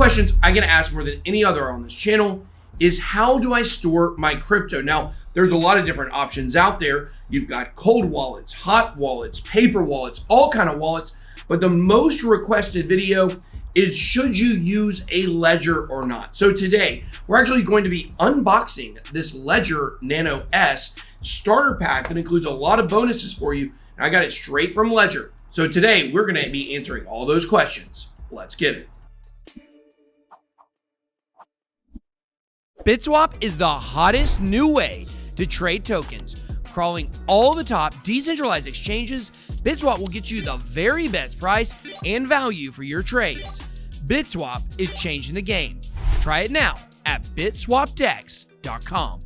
questions I get asked more than any other on this channel is how do I store my crypto? Now, there's a lot of different options out there. You've got cold wallets, hot wallets, paper wallets, all kind of wallets. But the most requested video is should you use a Ledger or not? So today, we're actually going to be unboxing this Ledger Nano S starter pack that includes a lot of bonuses for you. And I got it straight from Ledger. So today, we're gonna be answering all those questions. Let's get it. BitSwap is the hottest new way to trade tokens. Crawling all the top decentralized exchanges, BitSwap will get you the very best price and value for your trades. BitSwap is changing the game. Try it now at bitswapdex.com.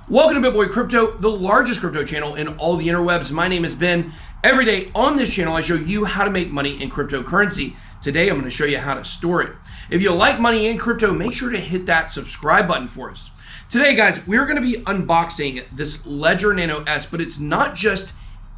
Welcome to BitBoy Crypto, the largest crypto channel in all the interwebs. My name is Ben. Every day on this channel, I show you how to make money in cryptocurrency. Today, I'm going to show you how to store it. If you like money in crypto, make sure to hit that subscribe button for us. Today, guys, we're going to be unboxing this Ledger Nano S, but it's not just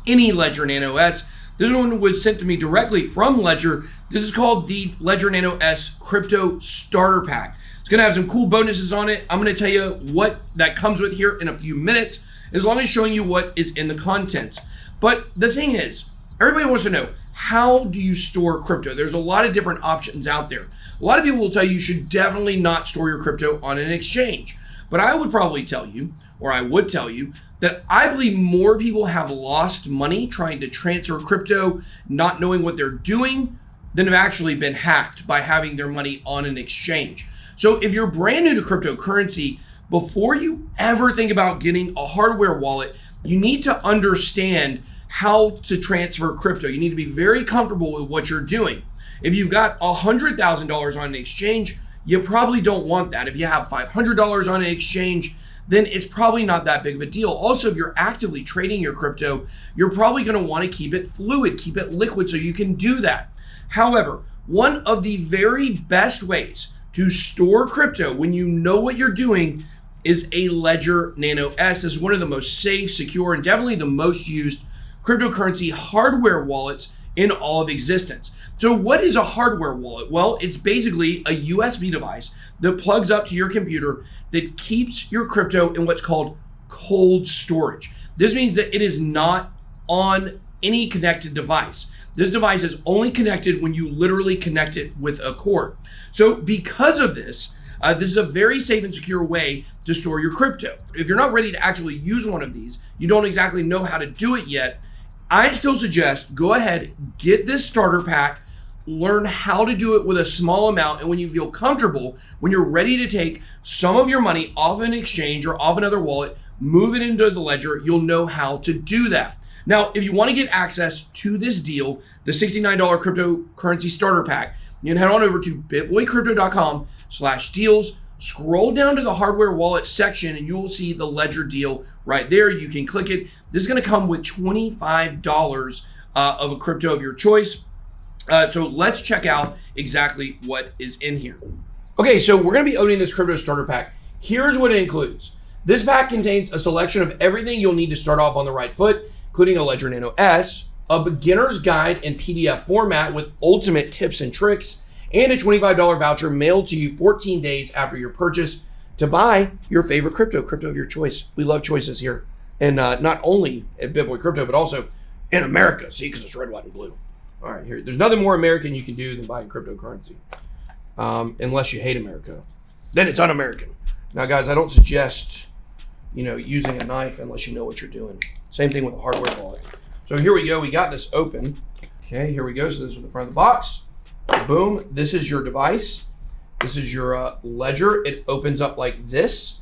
any Ledger Nano S. This one was sent to me directly from Ledger. This is called the Ledger Nano S Crypto Starter Pack. It's going to have some cool bonuses on it. I'm going to tell you what that comes with here in a few minutes, as long as showing you what is in the contents. But the thing is, everybody wants to know, how do you store crypto? There's a lot of different options out there. A lot of people will tell you should definitely not store your crypto on an exchange. But I would probably tell you, or I would tell you, that I believe more people have lost money trying to transfer crypto, not knowing what they're doing, than have actually been hacked by having their money on an exchange. So if you're brand new to cryptocurrency, before you ever think about getting a hardware wallet, you need to understand how to transfer crypto. You need to be very comfortable with what you're doing. If you've got $100,000 on an exchange, you probably don't want that. If you have $500 on an exchange, then it's probably not that big of a deal. Also, if you're actively trading your crypto, you're probably going to want to keep it fluid, keep it liquid so you can do that. However, one of the very best ways to store crypto when you know what you're doing is a Ledger Nano S. This is one of the most safe, secure, and definitely the most used cryptocurrency hardware wallets in all of existence. So what is a hardware wallet? Well, it's basically a USB device that plugs up to your computer that keeps your crypto in what's called cold storage. This means that it is not on any connected device. This device is only connected when you literally connect it with a cord. So because of this, this is a very safe and secure way to store your crypto. If you're not ready to actually use one of these, you don't exactly know how to do it yet, I still suggest go ahead, get this starter pack, learn how to do it with a small amount, and when you feel comfortable, when you're ready to take some of your money off an exchange or off another wallet, move it into the Ledger, you'll know how to do that. Now, if you want to get access to this deal, the $69 cryptocurrency starter pack, you can head on over to bitboycrypto.com/deals, scroll down to the hardware wallet section, and you will see the Ledger deal right there. You can click it. This is going to come with $25 of a crypto of your choice. So let's check out exactly what is in here. Okay, so we're going to be opening this crypto starter pack. Here's what it includes. This pack contains a selection of everything you'll need to start off on the right foot, including a Ledger Nano S, a beginner's guide in PDF format with ultimate tips and tricks, and a $25 voucher mailed to you 14 days after your purchase to buy your favorite crypto of your choice. We love choices here. And not only at BitBoy Crypto, but also in America. See, because it's red, white, and blue. All right, here. There's nothing more American you can do than buying cryptocurrency. Unless you hate America. Then it's un-American. Now, guys, I don't suggest, using a knife unless you know what you're doing. Same thing with a hardware wallet. So here we go. We got this open. Okay, here we go. So this is the front of the box. Boom. This is your device. This is your Ledger. It opens up like this.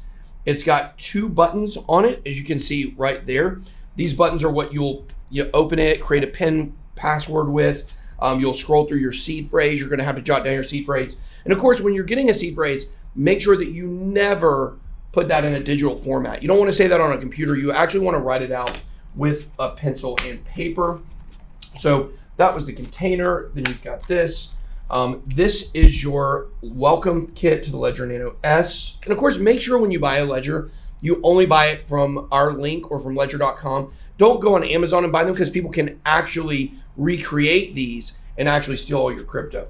It's got two buttons on it, as you can see right there. These buttons are what you open it, create a PIN password with. You'll scroll through your seed phrase. You're going to have to jot down your seed phrase. And of course, when you're getting a seed phrase, make sure that you never put that in a digital format. You don't want to say that on a computer. You actually want to write it out with a pencil and paper. So that was the container. Then you've got this. This is your welcome kit to the Ledger Nano S. And of course, make sure when you buy a Ledger, you only buy it from our link or from ledger.com. Don't go on Amazon and buy them because people can actually recreate these and actually steal all your crypto.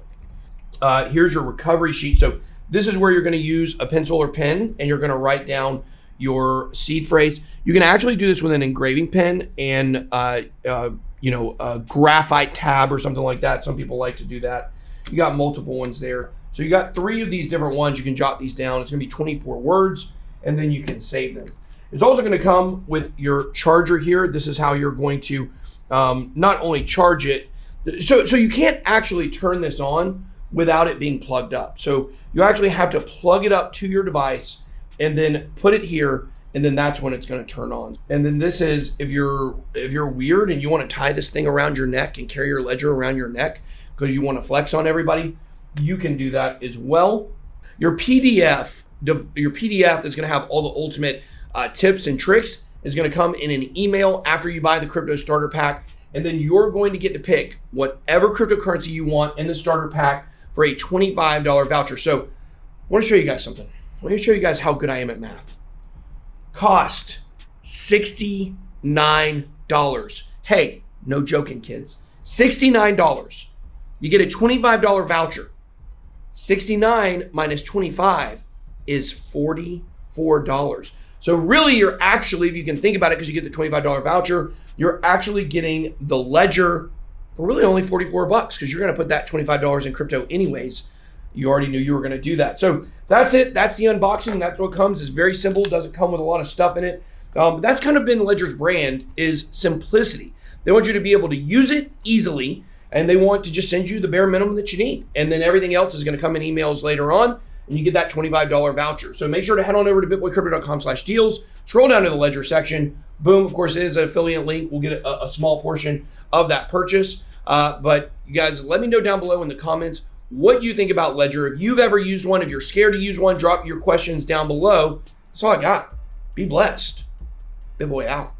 Here's your recovery sheet. So this is where you're going to use a pencil or pen, and you're going to write down your seed phrase. You can actually do this with an engraving pen and a graphite tab or something like that. Some people like to do that. You got multiple ones there. So you got 3 of these different ones. You can jot these down. It's going to be 24 words, and then you can save them. It's also going to come with your charger here. This is how you're going to not only charge it. So you can't actually turn this on without it being plugged up. So you actually have to plug it up to your device and then put it here, and then that's when it's going to turn on. And then this is, if you're weird and you want to tie this thing around your neck and carry your ledger around your neck because you want to flex on everybody, you can do that as well. Your PDF that's going to have all the ultimate tips and tricks is going to come in an email after you buy the crypto starter pack. And then you're going to get to pick whatever cryptocurrency you want in the starter pack for a $25 voucher. So I want to show you guys something. I want to show you guys how good I am at math. Cost $69. Hey, no joking, kids. $69. You get a $25 voucher. 69 minus 25 is $44. So really, you're actually, if you can think about it, because you get the $25 voucher, you're actually getting the ledger for really only $44 because you're going to put that $25 in crypto anyways. You already knew you were going to do that. So that's it. That's the unboxing. That's what comes. It's very simple. Doesn't come with a lot of stuff in it. But that's kind of been Ledger's brand, is simplicity. They want you to be able to use it easily, and they want to just send you the bare minimum that you need. And then everything else is going to come in emails later on, and you get that $25 voucher. So make sure to head on over to bitboycrypto.com/deals, scroll down to the Ledger section. Boom, of course, it is an affiliate link. We'll get a small portion of that purchase. But you guys, let me know down below in the comments what you think about Ledger. If you've ever used one, if you're scared to use one, drop your questions down below. That's all I got. Be blessed. BitBoy out.